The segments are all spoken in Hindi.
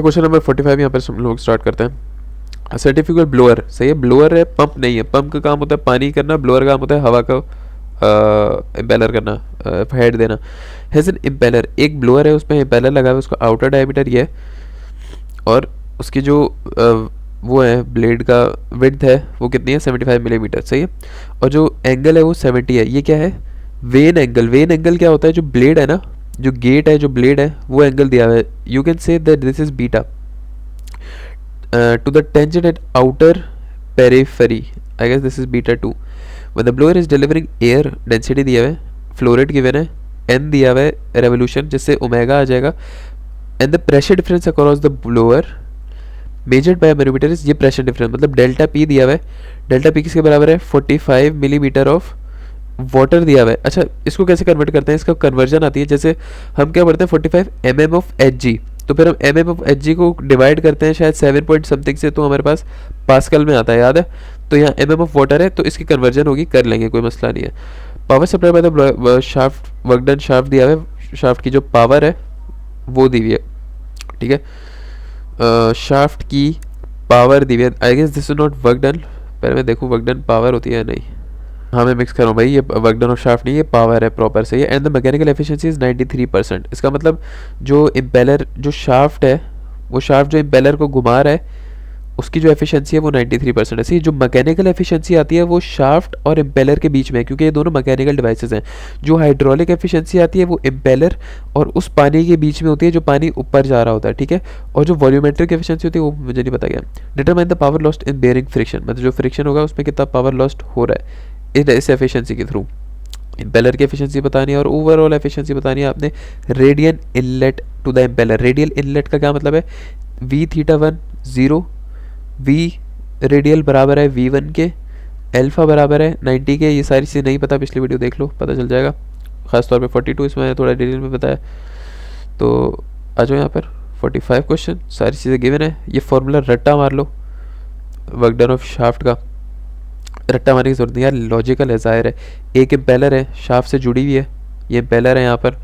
क्वेश्चन नंबर 45 यहाँ पर हम लोग स्टार्ट करते हैं। सर्टिफिकेट ब्लोअर, सही है, ब्लोअर है, पंप नहीं है। पंप का काम होता है पानी करना, ब्लोअर का काम होता है हवा का इम्पेलर करना, हेड देना। हैज़ एन इम्पेलर, एक ब्लोअर है उसमें इम्पेलर लगा हुआ है, उसका आउटर डायमीटर ये है और उसकी जो वो है ब्लेड का विड्थ है वो कितनी है 75 मिलीमीटर, सही है। और जो एंगल है वो 70 है। ये क्या है, वेन एंगल। वेन एंगल क्या होता है, जो ब्लेड है ना, जो गेट है, जो ब्लेड है वो एंगल दिया हुआ है। You can say that this is beta to the tangent at outer periphery, I guess this is beta 2। When the blower is delivering air, density दिया हुआ है, फ्लो रेट गिवन है, एन दिया हुआ है, रेवोल्यूशन जिससे ओमेगा आ जाएगा, and the pressure difference across the blower measured by barometer is, ये प्रेशर डिफरेंस मतलब डेल्टा पी दिया हुआ है। डेल्टा पी किसके बराबर है 45 मिलीमीटर ऑफ वाटर दिया हुआ है। अच्छा, इसको कैसे कन्वर्ट करते हैं, इसका कन्वर्जन आती है, जैसे हम क्या पढ़ते हैं 45 mm ऑफ एच जी, तो फिर हम mm ऑफ एच जी को डिवाइड करते हैं शायद 7 पॉइंट समथिंग से, तो हमारे पास पास्कल में आता है, याद है। तो यहाँ mm ऑफ वाटर है तो इसकी कन्वर्जन होगी, कर लेंगे, कोई मसला नहीं है। Power supply by the shaft, work done shaft दिया हुआ है, शाफ्ट की जो पावर है वो दी हुई है, ठीक है। शाफ्ट की पावर दी हुई है, I guess this is not work done, पहले मैं देखूँ वर्क डन पावर होती है नहीं, हाँ मैं मिक्स कर रहा हूँ भाई, ये वर्क डन ऑफ शाफ्ट नहीं, ये पावर है प्रॉपर से। And the mechanical efficiency is 93%। इसका मतलब जो इम्पेलर, जो शाफ्ट है, वो शाफ्ट जो इम्पेलर को घुमा रहा है उसकी जो एफिशिएंसी है वो 93% है। सी जो मैकेनिकल एफिशिएंसी आती है वो शाफ्ट और इम्पेलर के बीच में है, क्योंकि ये दोनों मैकेनिकल डिवाइसेस हैं। जो हाइड्रोलिक एफिशिएंसी आती है वो इम्पेलर और उस पानी के बीच में होती है जो पानी ऊपर जा रहा होता है, ठीक है। और जो वॉल्यूमेट्रिक एफिशिएंसी होती है वो मुझे नहीं पता क्या। Determine the power lost in bearing friction, मतलब जो फ्रिक्शन होगा उसमें कितना पावर लॉस्ट हो रहा है इस एफिशिएंसी के थ्रू। इम्पेलर की एफिशिएंसी बतानी है और ओवरऑल एफिशिएंसी बतानी है आपने। Radian inlet to the impeller, radial inlet का क्या मतलब है, वी थीटा 1 0, वी रेडियल बराबर है V1 के, अल्फा बराबर है 90 के। ये सारी चीज़ें नहीं पता, पिछली वीडियो देख लो, पता चल जाएगा। खासतौर पे 42 इसमें थोड़ा डिटेल में बताया। तो आ जाओ यहाँ पर 45 क्वेश्चन, सारी चीज़ें गिवन है। ये फॉर्मूला रट्टा मार लो वर्क डन ऑफ शाफ्ट का, रट्टा मारने की जरूरत नहीं यार, लॉजिकल है, ज़ाहिर है। एक इम्पेलर है शाफ्ट से जुड़ी हुई है, ये इम्पेलर है यहाँ पर।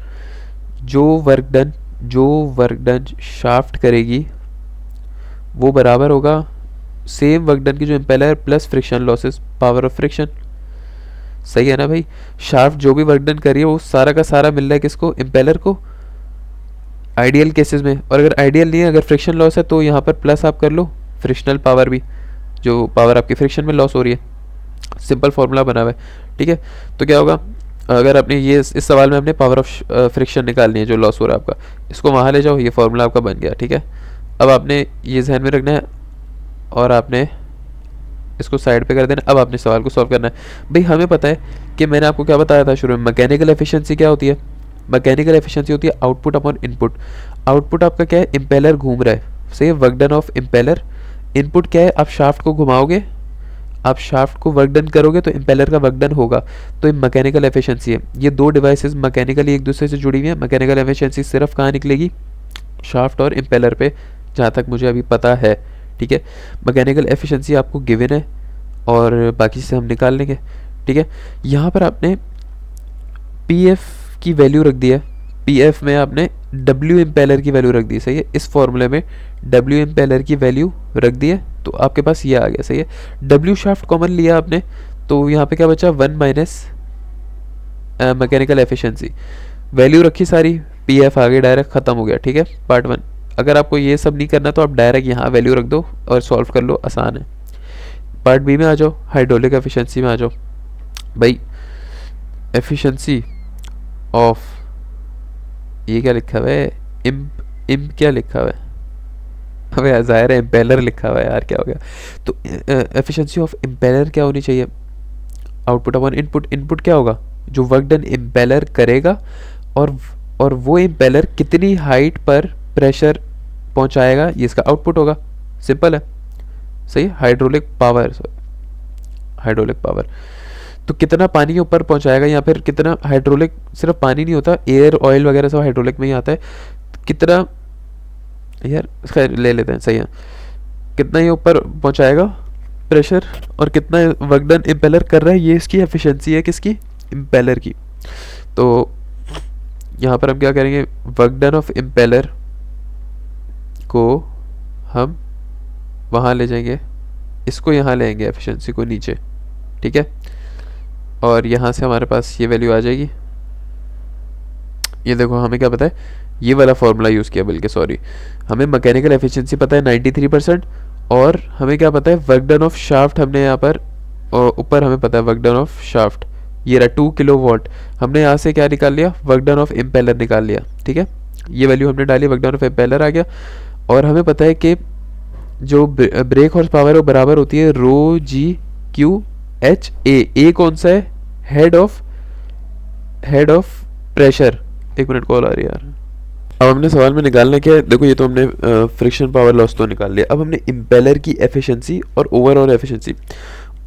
जो वर्क डन शाफ्ट करेगी वो बराबर होगा सेम वर्क डन की जो impeller plus friction losses, power of friction, सही है ना भाई। शाफ्ट जो भी वर्क डन करी है वो सारा का सारा मिल रहा है किसको, इम्पेलर को, आइडियल केसेस में। और अगर आइडियल नहीं है, अगर फ्रिक्शन लॉस है तो यहाँ पर प्लस आप कर लो फ्रिक्शनल पावर भी, जो पावर आपकी फ्रिक्शन में लॉस हो रही है। सिंपल फार्मूला बना हुआ है, ठीक है। तो क्या होगा, अगर आपने ये इस सवाल में आपने पावर ऑफ फ्रिक्शन निकालनी है जो लॉस हो रहा है आपका, इसको वहाँ ले जाओ, ये फार्मूला आपका बन गया, ठीक है। अब आपने ये ध्यान में रखना है और आपने इसको साइड पे कर देना। अब आपने सवाल को सॉल्व करना है। भाई हमें पता है कि मैंने आपको क्या बताया था शुरू में, मैकेनिकल एफिशिएंसी क्या होती है, मैकेनिकल एफिशिएंसी होती है आउटपुट अपॉन इनपुट। आउटपुट आपका क्या है, इम्पेलर घूम रहा है, सही है, work done of impeller. Input क्या है, आप शाफ्ट को घुमाओगे, आप शाफ्ट को वर्क डन करोगे तो इम्पेलर का वर्क डन होगा, तो ये मैकेनिकल एफिशिएंसी है। ये दो डिवाइसेस मैकेनिकली एक दूसरे से जुड़ी हुई है। मैकेनिकल एफिशिएंसी सिर्फ कहाँ निकलेगी, शाफ्ट और इम्पेलर पे, जहाँ तक मुझे अभी पता है, ठीक है। मैकेनिकल एफिशिएंसी आपको गिवन है और बाकी से हम निकाल लेंगे, ठीक है। यहाँ पर आपने पीएफ की वैल्यू रख दी है, पीएफ में आपने डब्ल्यू इम्पेलर की वैल्यू रख दी, सही है। इस फॉर्मूले में डब्ल्यू इम्पेलर की वैल्यू रख दी है तो आपके पास ये आ गया, सही है। डब्ल्यू शाफ्ट कॉमन लिया आपने तो यहाँ पे क्या बचा 1 माइनस मैकेनिकल एफिशिएंसी, वैल्यू रखी सारी, पीएफ आ गया, डायरेक्ट ख़त्म हो गया, ठीक है, पार्ट 1। अगर आपको ये सब नहीं करना तो आप डायरेक्ट यहाँ वैल्यू रख दो और सॉल्व कर लो, आसान है। पार्ट बी में आ जाओ, हाइड्रोलिक एफिशिएंसी में आ जाओ। भाई एफिशिएंसी ऑफ, ये क्या लिखा हुआ है, इम क्या लिखा हुआ है, हमें ज़ाहिर है इम्पेलर लिखा हुआ है यार, क्या हो गया। तो एफिशिएंसी ऑफ इम्पेलर क्या होनी चाहिए, आउटपुट अपॉन इनपुट। इनपुट क्या होगा, जो वर्क डन इम्पेलर करेगा और वो इम्पेलर कितनी हाइट पर प्रेशर पहुंचाएगा, ये इसका आउटपुट होगा, सिंपल है, सही है। हाइड्रोलिक पावर तो कितना पानी ऊपर पहुंचाएगा, या फिर कितना हाइड्रोलिक, सिर्फ पानी नहीं होता, एयर ऑयल वगैरह सब हाइड्रोलिक में ही आता है। कितना यार खैर ले लेते हैं, सही है, कितना ये ऊपर पहुंचाएगा प्रेशर और कितना वर्क डन इम्पेलर कर रहा है, ये इसकी एफिशिएंसी है, किसकी, इम्पेलर की। तो यहाँ पर हम क्या करेंगे, वर्क डन ऑफ इम्पेलर इसको हम वहाँ ले जाएंगे, इसको यहाँ ले आएंगे एफिशिएंसी को नीचे, ठीक है। और यहाँ से हमारे पास ये वैल्यू आ जाएगी। ये देखो हमें क्या पता है, ये वाला फॉर्मूला यूज़ किया, बल्कि सॉरी, हमें मैकेनिकल एफिशिएंसी पता है 93%, और हमें क्या पता है वर्क डन ऑफ शाफ्ट, हमने यहाँ पर ऊपर हमें पता है वर्क डन ऑफ शाफ्ट, ये रहा 2 किलोवाट। हमने यहाँ से क्या निकाल लिया, वर्क डन ऑफ इम्पेलर निकाल लिया, ठीक है। ये वैल्यू हमने डाली, वर्क डन ऑफ इम्पेलर आ गया। और हमें पता है कि जो ब्रेक हॉर्स पावर है वो बराबर होती है रो जी क्यू एच ए कौन सा है, हेड ऑफ प्रेशर। एक मिनट कॉल आ रही है यार। अब हमने सवाल में निकालना क्या है, देखो ये तो हमने फ्रिक्शन पावर लॉस तो निकाल लिया। अब हमने इम्पेलर की एफिशिएंसी और ओवरऑल एफिशिएंसी।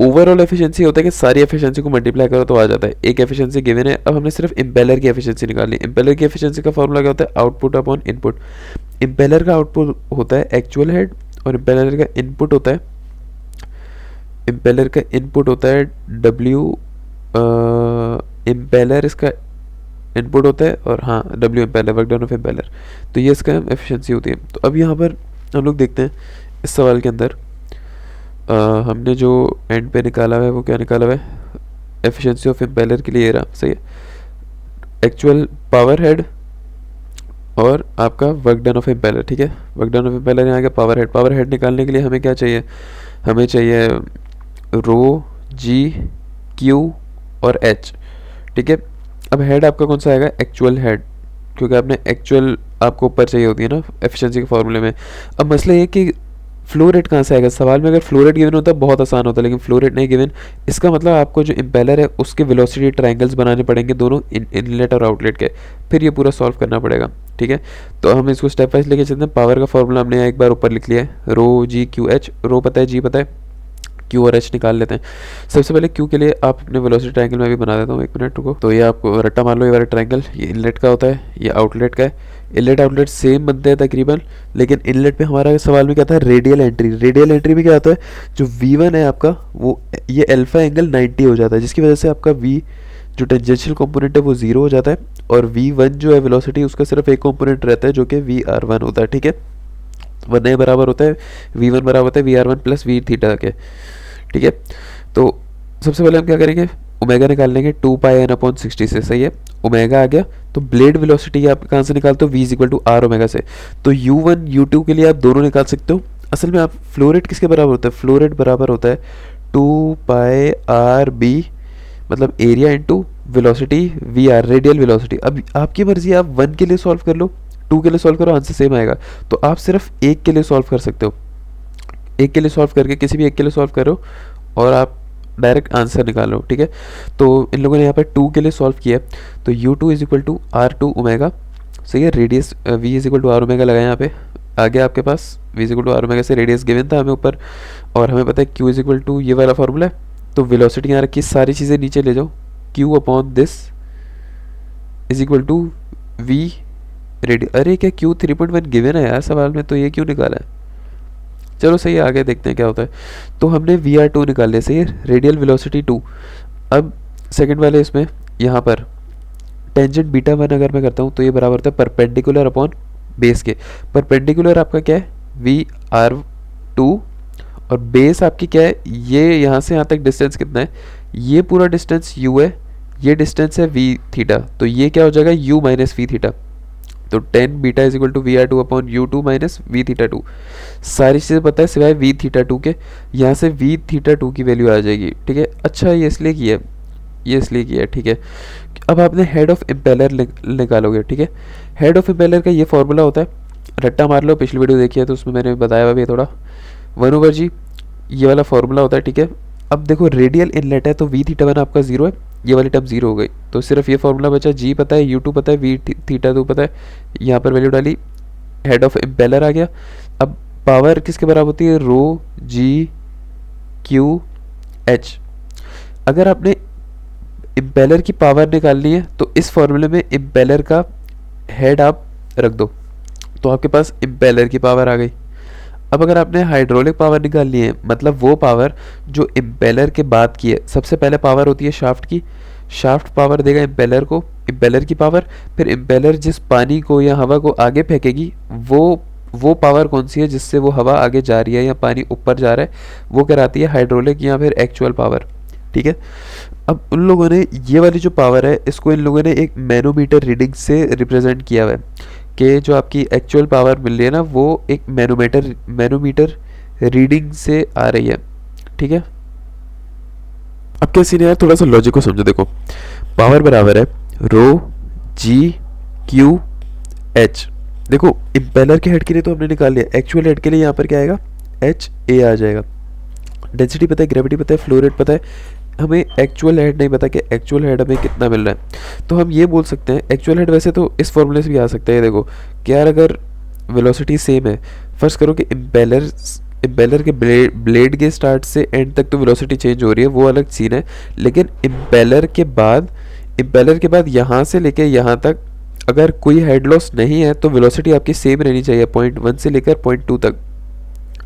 ओवरऑल एफिशिएंसी होता है कि सारी एफिशिएंसी को मल्टीप्लाई करो तो आ जाता है, एक एफिशिएंसी गिवन है। अब हमने सिर्फ इम्पेलर की एफिशिएंसी निकालनी है। इम्पेलर की एफिशिएंसी का फॉर्मूला क्या होता है, आउटपुट अपॉन इनपुट। इम्पेलर का आउटपुट होता है एक्चुअल हेड, और इम्पेलर का इनपुट होता है, इम्पेलर का इनपुट होता है डब्ल्यू, इम्पेलर इसका इनपुट होता है, और हाँ W impeller, work done of impeller. तो ये इसका एफिशिएंसी होती है। तो अब यहाँ पर हम लोग देखते हैं इस सवाल के अंदर हमने जो एंड पे निकाला हुआ है वो क्या निकाला हुआ है, एफिशिएंसी ऑफ इम्पेलर के लिए ये रहा, सही है, एक्चुअल पावर हेड और आपका वर्क डन ऑफ इम्पेलर, ठीक है। वर्क डन ऑफ इम्पेलर यहाँ गया पावर हेड। पावर हेड निकालने के लिए हमें क्या चाहिए, हमें चाहिए रो जी क्यू और एच, ठीक है। अब हेड आपका कौन सा आएगा, एक्चुअल हेड, क्योंकि आपने एक्चुअल आपको ऊपर चाहिए होती है ना एफिशिएंसी के फॉर्मूले में। अब मसला ये कि फ्लो रेट कहाँ से आएगा, सवाल में अगर फ्लो रेट गिवन होता है बहुत आसान होता है, लेकिन फ्लो रेट नहीं गिवन, इसका मतलब आपको जो इम्पेलर है उसके वेलोसिटी ट्रायंगल्स बनाने पड़ेंगे दोनों इनलेट और आउटलेट के, फिर ये पूरा सॉल्व करना पड़ेगा, ठीक है। तो हम इसको स्टेप वाइज लेके चलते हैं। पावर का फॉर्मूला हमने एक बार ऊपर लिख लिया है, रो जी क्यू एच, रो पता है, जी पता है, क्यू और एच निकाल लेते हैं। सबसे पहले क्यू के लिए आप अपने वेलोसिटी ट्रायंगल में भी बना देता हूँ, एक मिनट रुको। तो ये आपको रट्टा मार लो, ये वाला ट्रायंगल, ये इनलेट का होता है, ये आउटलेट का है। इनलेट आउटलेट सेम बनते हैं तकरीबन, लेकिन इनलेट पे हमारा सवाल में क्या था, रेडियल एंट्री। रेडियल एंट्री में क्या होता है, जो V1 है आपका वो ये अल्फा एंगल 90 हो जाता है, जिसकी वजह से आपका V जो टेंजेंशियल कंपोनेंट है वो 0 हो जाता है, और V1 जो है वेलोसिटी उसका सिर्फ एक कंपोनेंट रहता है जो कि VR1 होता है, ठीक है। वरना ये बराबर होता है V1 बराबर होता है VR1 प्लस V थीटा के, ठीक है। तो सबसे पहले हम क्या करेंगे, ओमेगा निकाल लेंगे 2 पाई n अपॉन 60 से, सही है। ओमेगा आ गया, तो ब्लेड वेलोसिटी आप कहाँ से निकालते हो, V is equal to R omega से। तो U1 U2 के लिए आप दोनों निकाल सकते हो। असल में आप फ्लो रेट किसके बराबर होता है, फ्लो रेट बराबर होता है 2 पाई आर बी, मतलब area into velocity VR, radial velocity. अब आपकी मर्जी है, आप 1 के लिए सॉल्व कर लो, 2 के लिए सॉल्व करो, आंसर सेम आएगा। तो आप सिर्फ एक के लिए सॉल्व कर सकते हो, एक के लिए सॉल्व करके किसी भी एक के लिए सॉल्व करो और आप डायरेक्ट आंसर निकालो, ठीक है। तो इन लोगों ने यहाँ पर 2 के लिए सॉल्व किया, तो U2 is equal to R2 omega, सही है। Radius V is equal to R omega लगाया यहाँ पे, आ गया आपके पास V is equal to R omega से, रेडियस गिवन था हमें ऊपर, और हमें पता है Q इज इक्वल टू ये वाला फॉर्मूला है। तो वेलोसिटी यहाँ रखी, सारी चीज़ें नीचे ले जाओ, Q upon this is equal to V radius. अरे क्या Q 3.1 गिवन है यार सवाल में, तो ये क्यों निकाला है, चलो सही है, आगे देखते हैं क्या होता है। तो हमने VR2 निकाल लिया, सही है, रेडियल वेलोसिटी 2। अब सेकंड वाले इसमें यहाँ पर टेंजेंट बीटा 1 अगर मैं करता हूँ तो ये बराबर होता है परपेंडिकुलर अपॉन बेस के। परपेंडिकुलर आपका क्या है, VR2, और बेस आपकी क्या है, ये यहाँ से यहाँ तक डिस्टेंस कितना है, ये पूरा डिस्टेंस U है, ये डिस्टेंस है V थीटा, तो ये क्या हो जाएगा U माइनस V थीटा। तो 10 beta is equal to VR2 upon U2 minus V theta 2। सारी चीज़ें पता है सिवाय V थीटा 2 के, यहाँ से V थीटा 2 की वैल्यू आ जाएगी, ठीक है। अच्छा ये इसलिए किया है, ये इसलिए किया है, ठीक है। अब आपने हेड ऑफ इम्पेलर निकालोगे, ठीक है। हेड ऑफ इम्पेलर का ये फॉर्मूला होता है, रट्टा मार लो, पिछली वीडियो देखी है तो उसमें मैंने बताया हुआ भी है थोड़ा, 1/g ये वाला फॉर्मूला होता है, ठीक है। अब देखो रेडियल इनलेट है तो V थीटा 1 आपका 0 है, ये वाली टर्म 0 हो गई, तो सिर्फ ये फॉर्मूला बचा, G पता है, U2 पता है, V थीटा 2 पता है, यहाँ पर वैल्यू डाली, हेड ऑफ इम्पेलर आ गया। अब पावर किसके बराबर होती है, रो जी क्यू एच। अगर आपने इम्पेलर की पावर निकालनी है तो इस फॉर्मूले में इम्पेलर का हेड आप रख दो, तो आपके पास इम्पेलर की पावर आ गई। अब अगर आपने हाइड्रोलिक पावर निकालनी है, मतलब वो पावर जो इम्पेलर के बाद की है, सबसे पहले पावर होती है शाफ्ट की, शाफ्ट पावर देगा इम्पेलर को, इम्पेलर की पावर, फिर इम्पेलर जिस पानी को या हवा को आगे फेंकेगी वो पावर कौन सी है जिससे वो हवा आगे जा रही है या पानी ऊपर जा रहा है, वो कराती है हाइड्रोलिक या फिर एक्चुअल पावर। ठीक है, अब उन लोगों ने ये वाली जो पावर है इसको इन लोगों ने एक मैनोमीटर रीडिंग से रिप्रेजेंट किया हुआ है कि जो आपकी एक्चुअल पावर मिल रही है ना वो एक मैनोमीटर रीडिंग से आ रही है। ठीक है, अब क्या सीन है यार, थोड़ा सा लॉजिक को समझो। देखो पावर बराबर है रो जी क्यू एच। देखो इम्पेलर के हेड के लिए तो हमने निकाल लिया, एक्चुअल हेड के लिए यहाँ पर क्या आएगा, एच ए आ जाएगा। डेंसिटी पता है, ग्रेविटी पता है, फ्लो रेट पता है, हमें एक्चुअल हेड नहीं पता कि एक्चुअल हेड हमें कितना मिल रहा है। तो हम ये बोल सकते हैं एक्चुअल हेड वैसे तो इस फॉर्मूले से भी आ सकता है। देखो कि यार अगर वेलोसिटी सेम है, फर्स्ट करो कि इम्पेलर के ब्लेड के स्टार्ट से एंड तक तो वेलोसिटी चेंज हो रही है, वो अलग सीन है, लेकिन इम्पेलर के बाद यहाँ से लेके यहाँ तक अगर कोई हेड लॉस नहीं है तो वेलोसिटी आपकी सेम रहनी चाहिए 0.1 से लेकर 0.2 तक।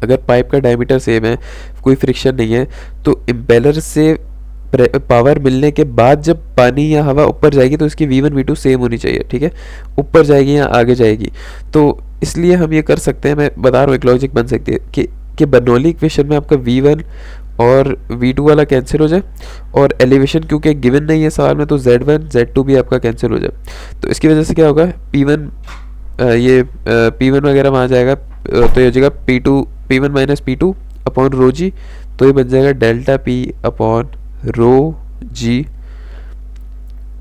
अगर पाइप का डायमीटर सेम है, कोई फ्रिक्शन नहीं है, तो इम्पेलर से पावर मिलने के बाद जब पानी या हवा ऊपर जाएगी तो इसकी V1 V2 सेम होनी चाहिए। ठीक है, ऊपर जाएगी या आगे जाएगी, तो इसलिए हम ये कर सकते हैं, मैं बता रहा हूँ एक लॉजिक बन सकती है कि बर्नौली इक्वेशन में आपका V1 और V2 वाला कैंसिल हो जाए, और एलिवेशन क्योंकि गिवन नहीं है सवाल में तो Z1 Z2 भी आपका कैंसिल हो जाए। तो इसकी वजह से क्या होगा, P1 P1 वगैरह में आ जाएगा, तो ये हो जाएगा P1 minus P2 upon rho जी, तो ये बन जाएगा delta P upon rho g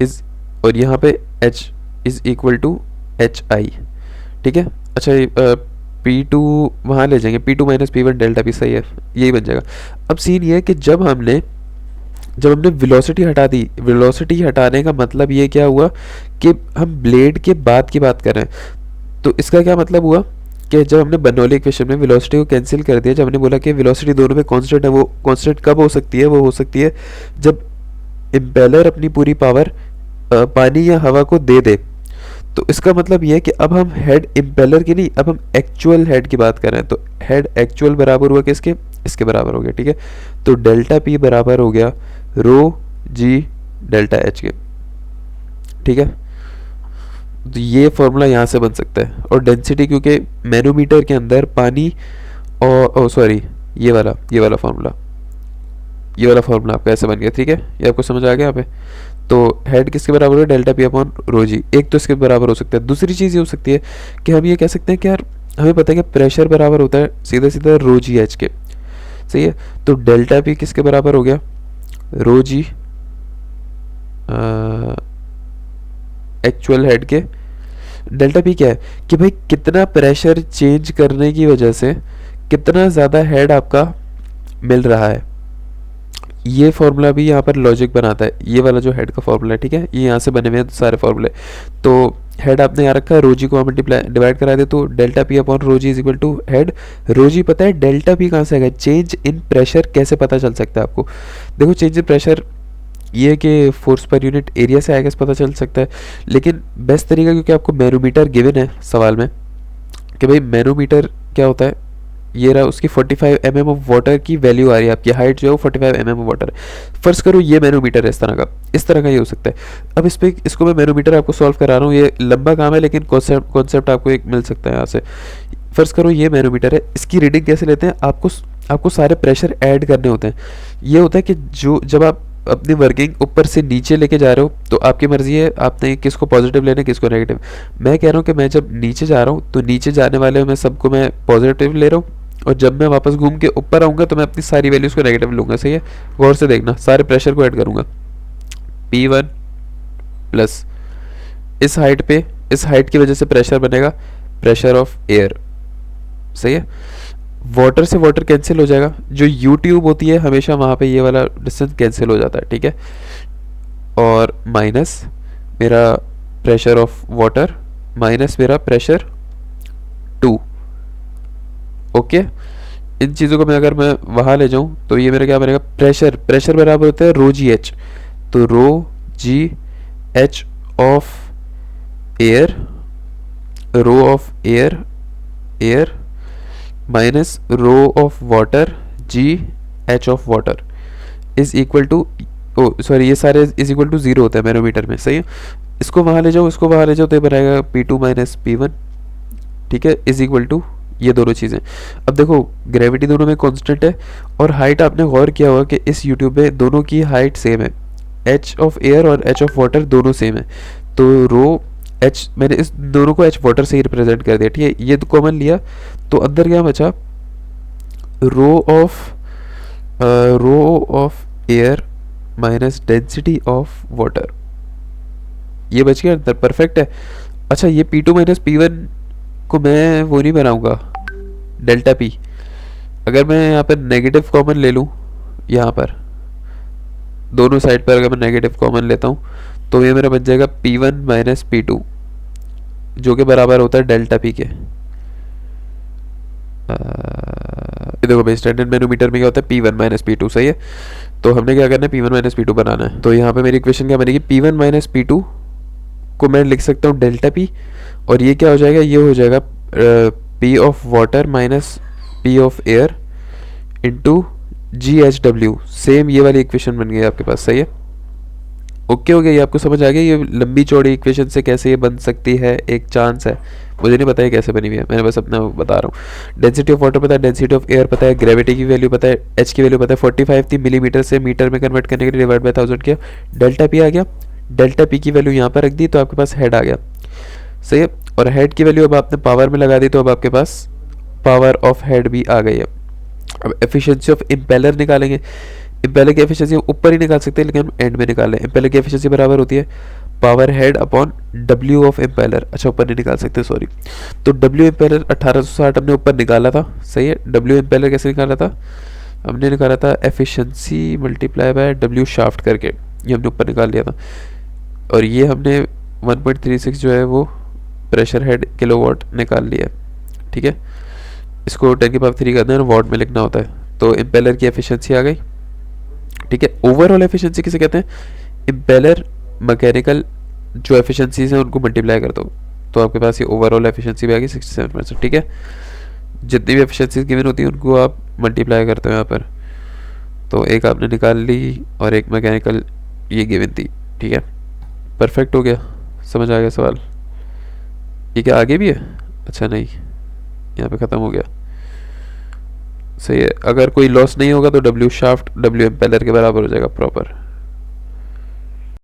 is, और यहाँ पे H is equal to H I. ठीक है, अच्छा P2 वहाँ ले जाएंगे, P2 minus P1 delta P, सही है, यही बन जाएगा। अब सीन ये है कि जब हमने वेलोसिटी हटा दी, वेलोसिटी हटाने का मतलब ये क्या हुआ कि हम ब्लेड के बाद की बात कर रहे हैं। तो इसका क्या मतलब हुआ कि जब हमने बर्नौली इक्वेशन में वेलोसिटी को कैंसिल कर दिया, जब हमने बोला कि वेलोसिटी दोनों में कांस्टेंट है, वो कांस्टेंट कब हो सकती है, वो हो सकती है जब इम्पेलर अपनी पूरी पावर पानी या हवा को दे दे। तो इसका मतलब ये है कि अब हम हेड इम्पेलर की नहीं, अब हम एक्चुअल हेड की बात कर रहे हैं। तो हेड एक्चुअल बराबर हुआ किसके, इसके बराबर हो गया। ठीक है, तो डेल्टा पी बराबर हो गया रो जी डेल्टा एच के। ठीक है, तो ये फॉर्मूला यहाँ से बन सकता है। और डेंसिटी क्योंकि मैनोमीटर के अंदर पानी और सॉरी ये वाला फॉर्मूला आपका ऐसे बन गया। ठीक है, ये आपको समझ आ गया यहाँ पे। तो हेड किसके बराबर है, डेल्टा पी अपॉन रो जी, एक तो इसके बराबर हो सकता है। दूसरी चीज़ ये हो सकती है कि हम ये कह सकते हैं कि यार हमें पता है कि प्रेशर बराबर होता है सीधा सीधा रो जी एच के, सही है। तो डेल्टा पी किसके बराबर हो गया, रो जी एक्चुअल हेड के। डेल्टा पी क्या है कि भाई कितना प्रेशर चेंज करने की वजह से कितना ज़्यादा हेड आपका मिल रहा है। ये फॉर्मूला भी यहाँ पर लॉजिक बनाता है, ये वाला जो हेड का फॉर्मूला है। ठीक है, ये यहाँ से बने हुए हैं सारे फॉर्मूले। तो हेड आपने यहाँ रखा है, रोजी को मल्टीप्लाई डिवाइड करा दे तो डेल्टा पी अपॉन रोजी इज इक्वल टू हेड। रोजी पता है, डेल्टा पी कहाँ से आएगा, चेंज इन प्रेशर कैसे पता चल सकता है आपको। देखो चेंज इन प्रेशर ये कि फोर्स पर यूनिट एरिया से आएगा पता चल सकता है, लेकिन बेस्ट तरीका क्योंकि आपको मैनोमीटर गिवन है सवाल में कि भाई मैनोमीटर क्या होता है, ये रहा उसकी 45 mm ऑफ वाटर की वैल्यू आ रही है, आपकी हाइट जो है वो 45 mm ऑफ वाटर है। फर्स्ट करो ये मैनोमीटर है, इस तरह का ये हो सकता है। अब इसको मैं मैनोमीटर आपको सॉल्व करा रहा हूँ, ये लंबा काम है लेकिन कॉन्सेप्ट आपको एक मिल सकता है यहाँ से। फर्स्ट करो ये मैनोमीटर है, इसकी रीडिंग कैसे लेते हैं, आपको सारे प्रेशर ऐड करने होते हैं। ये होता है कि जब आप अपनी वर्किंग ऊपर से नीचे लेके जा रहे हो तो आपकी मर्जी है आपने किसको पॉजिटिव लेना है किसको नेगेटिव। मैं कह रहा हूँ कि मैं जब नीचे जा रहा हूँ तो नीचे जाने वाले में सबको मैं पॉजिटिव ले रहा हूँ, और जब मैं वापस घूम के ऊपर आऊँगा तो मैं अपनी सारी वैल्यूज़ को नेगेटिव लूँगा। सही है, गौर से देखना, सारे प्रेशर को ऐड करूँगा। P1 प्लस इस हाइट की वजह से प्रेशर बनेगा प्रेशर ऑफ एयर। सही है, वाटर से वाटर कैंसिल हो जाएगा, जो यू ट्यूब होती है हमेशा वहाँ पे ये वाला डिस्टेंस कैंसिल हो जाता है। ठीक है, और माइनस मेरा प्रेशर ऑफ वाटर माइनस मेरा प्रेशर 2। ओके, इन चीज़ों को अगर मैं वहाँ ले जाऊँ तो ये मेरा क्या बनेगा, प्रेशर बराबर होता है रो जी एच। तो rho G H of air, rho of air minus rho of water G H of water is equal to, sorry ये सारे इज इक्वल टू 0 होता है मैनोमीटर में। सही है, इसको वहाँ ले जाओ तो ये बनाएगा P2 माइनस P1। ठीक है, इज इक्वल टू ये दोनों चीज़ें। अब देखो ग्रेविटी दोनों में कांस्टेंट है, और हाइट आपने गौर किया होगा कि इस यूट्यूब पे दोनों की हाइट सेम है, एच ऑफ एयर और एच ऑफ वाटर दोनों सेम है। तो रो एच, मैंने इस दोनों को एच वाटर से ही रिप्रेजेंट कर दिया, ठीक है। ये तो कॉमन लिया, तो अंदर क्या बचा, rho of air minus density of water, ये बच गया अंदर, परफेक्ट है। अच्छा ये P2 माइनस P1 को मैं वो नहीं बनाऊंगा डेल्टा P, अगर मैं यहाँ पर नेगेटिव कॉमन ले लूँ, यहाँ पर दोनों साइड पर अगर मैं नेगेटिव कॉमन लेता हूँ, तो ये मेरा बन जाएगा P1 माइनस P2, जो कि बराबर होता है डेल्टा P के। ये देखो भाई स्टैंडर्ड मैनोमीटर में क्या होता है, P1 माइनस P2, सही है। तो हमने क्या करना है, P1 माइनस P2 बनाना है। तो यहाँ पे मेरी इक्वेशन क्या बनेगी, P1 माइनस P2 को मैं लिख सकता हूँ डेल्टा P, और ये क्या हो जाएगा, ये हो जाएगा P of water minus P of air into GHW, same ये वाली इक्वेशन बन गई आपके पास, सही है। ओके हो गया, ये आपको समझ आ गया, ये लंबी चौड़ी इक्वेशन से कैसे ये बन सकती है, एक चांस है, मुझे नहीं पता है कैसे बनी हुई है, मैंने बस अपना बता रहा हूँ। डेंसिटी ऑफ वाटर पता है, डेंसिटी ऑफ एयर पता है, ग्रेविटी की वैल्यू पता है, एच की वैल्यू पता है, 45 थी, मिलीमीटर से मीटर में कन्वर्ट करने के लिए डिवाइड बाय 1000 किया, डेल्टा P आ गया, डेल्टा P की वैल्यू यहाँ पर रख दी तो आपके पास हेड आ गया, सही है। और हेड की वैल्यू अब आपने पावर में लगा दी, तो अब आपके पास पावर ऑफ हेड भी आ गई है। अब एफिशिएंसी ऑफ इम्पेलर निकालेंगे, इम्पेलर की एफिशिएंसी ऊपर ही निकाल सकते हैं, लेकिन हम एंड में निकाल लें। इम्पेलर की एफिशिएंसी बराबर होती है power head upon W of impeller, अच्छा ऊपर नहीं निकाल सकते सॉरी, तो डब्ल्यू इम्पेलर 1860 हमने ऊपर निकाला था, सही है। डब्ल्यू इम्पेलर कैसे निकाला था, हमने निकाला था efficiency multiply by W shaft करके, ये हमने ऊपर निकाल लिया था। और ये हमने 1.36 जो है वो प्रेशर हेड किलोवाट निकाल लिया, ठीक है। इसको 10 की पावर 3 करना है, वाट में लिखना होता है। तो इम्पेलर की एफिशिएंसी आ गई, ठीक है। ओवरऑल एफिशिएंसी किसे कहते हैं, इम्पेलर मैकेनिकल जो एफिशिएंसीज हैं उनको मल्टीप्लाई कर दो, तो आपके पास ये ओवरऑल एफिशिएंसी भी आ गई 67%, ठीक है। जितनी भी एफिशिएंसीज गिवन होती हैं उनको आप मल्टीप्लाई करते हो यहाँ पर, तो एक आपने निकाल ली और एक मैकेनिकल ये गिवन थी, ठीक है। परफेक्ट हो गया, समझ आ गया सवाल। ये क्या आगे भी है, अच्छा नहीं, यहाँ पे ख़त्म हो गया, सही है। अगर कोई लॉस नहीं होगा तो डब्ल्यू शाफ्ट डब्ल्यू इम्पेलर के बराबर हो जाएगा प्रॉपर।